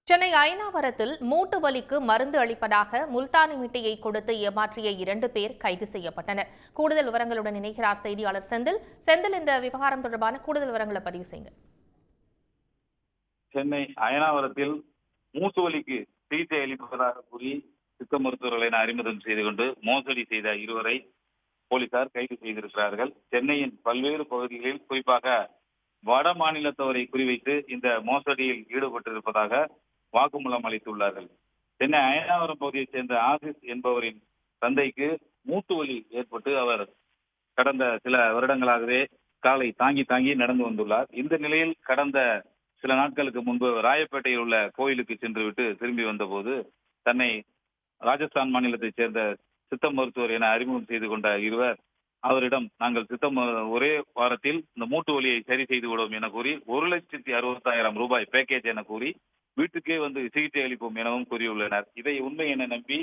சென்னை அயனாவரத்தில் மூட்டு வலிக்கு மருந்து அளிப்பதாக முல்தானி மிட்டியை கொடுத்து ஏமாற்றிய 2 பேர் கைது செய்யப்பட்டனர். கூடுதல் விவரங்களுடன் இணைகிறார் செய்தியாளர் செந்தில். இந்த விவகாரம் தொடர்பான கூடுதல் விவரங்களை பதிவு செய்யுங்க. சென்னை அயனாவரத்தில் மூட்டு வலிக்கு சிகிச்சை அளிப்பதாக கூறி சித்த மருத்துவர்களை அறிமுகம் செய்து கொண்டு மோசடி செய்த 2 பேரை போலீசார் கைது செய்திருக்கிறார்கள். சென்னையின் பல்வேறு பகுதிகளில் குறிப்பாக வட மாநிலத்தவரை குறிவைத்து இந்த மோசடியில் ஈடுபட்டிருப்பதாக வாக்குமூலம் அளித்துள்ளார்கள். சென்னை அயனாவரம் பகுதியைச் சேர்ந்த ஆசிஸ் என்பவரின் தந்தைக்கு மூட்டு வலி ஏற்பட்டு அவர் கடந்த சில வருடங்களாகவே காலை தாங்கி நடந்து வந்துள்ளார். இந்த நிலையில் கடந்த சில நாட்களுக்கு முன்பு ராயப்பேட்டையில் உள்ள கோயிலுக்கு சென்றுவிட்டு திரும்பி வந்தபோது தன்னை ராஜஸ்தான் மாநிலத்தைச் சேர்ந்த சித்த மருத்துவர் என அறிமுகம் செய்து கொண்ட 2 அவரிடம் நாங்கள் ஒரே வாரத்தில் இந்த மூட்டு வலியை சரி செய்து விடுவோம் என கூறி 1,60,000 ரூபாய் பேக்கேஜ் என கூறி வீட்டுக்கே வந்து சிகிச்சை அளிப்போம் எனவும் கூறியுள்ளனர். இதை உண்மை என நம்பி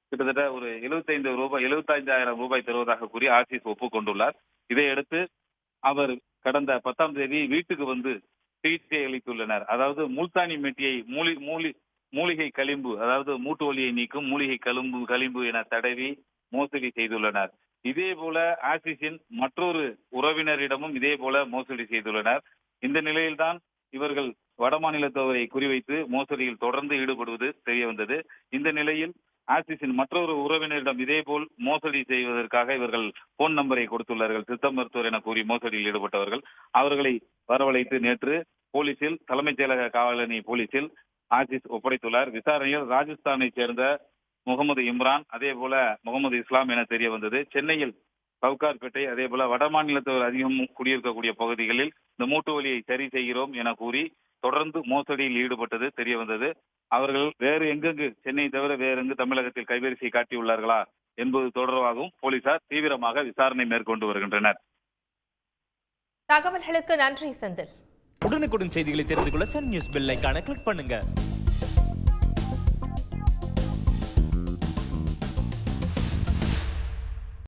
கிட்டத்தட்ட ஒரு 75,000 ரூபாய் தருவதாக கூறி ஆசிஸ் ஒப்புக்கொண்டுள்ளார். இதையடுத்து அவர் கடந்த 10ஆம் தேதி வீட்டுக்கு வந்து சிகிச்சை அளித்துள்ளனர். அதாவது முல்தானி மெட்டியை மூலிகை களிம்பு, அதாவது மூட்டு வலியை நீக்கும் மூலிகை களிம்பு என தடவி மோசடி செய்துள்ளனர். இதே போல ஆசிஸின் மற்றொரு உறவினரிடமும் இதே போல மோசடி செய்துள்ளனர். இந்த நிலையில்தான் இவர்கள் வடமாநிலத்தவரை குறிவைத்து மோசடியில் தொடர்ந்து ஈடுபடுவது தெரிய வந்தது. இந்த நிலையில் ஆசிஸின் மற்றொரு உறவினரிடம் இதேபோல் மோசடி செய்வதற்காக இவர்கள் போன் நம்பரை கொடுத்துள்ளார்கள். சித்த மருத்துவர் என கூறி மோசடியில் ஈடுபட்டவர்கள் அவர்களை வரவழைத்து நேற்று போலீசில், தலைமைச் செயலக காவலணி போலீசில் ஆசிஸ் ஒப்படைத்துள்ளார். விசாரணையில் ராஜஸ்தானை சேர்ந்த முகமது இம்ரான், அதே போல முகமது இஸ்லாம் என தெரிய வந்தது. சென்னையில் சவுகார்பேட்டை, அதே போல வட மாநிலத்தவர் அதிகம் குடியிருக்கக்கூடிய பகுதிகளில் இந்த மூட்டு வலியை சரி செய்கிறோம் என கூறி தொடர்ந்து மோசடியில் ஈடுபட்டது தெரிய வந்தது. அவர்கள் வேறு எங்கெங்கு, சென்னை தவிர வேறு எங்கு தமிழகத்தில் கைவரிசை காட்டியுள்ளார்களா என்பது தொடர்பாகவும் போலீசார் தீவிரமாக விசாரணை மேற்கொண்டு வருகின்றனர். தகவல்களுக்கு நன்றி செந்தில். உடனுக்குடன் செய்திகளை தெரிந்து கொள்ள சன் நியூஸ் பெல் ஐகானை கிளிக் பண்ணுங்க.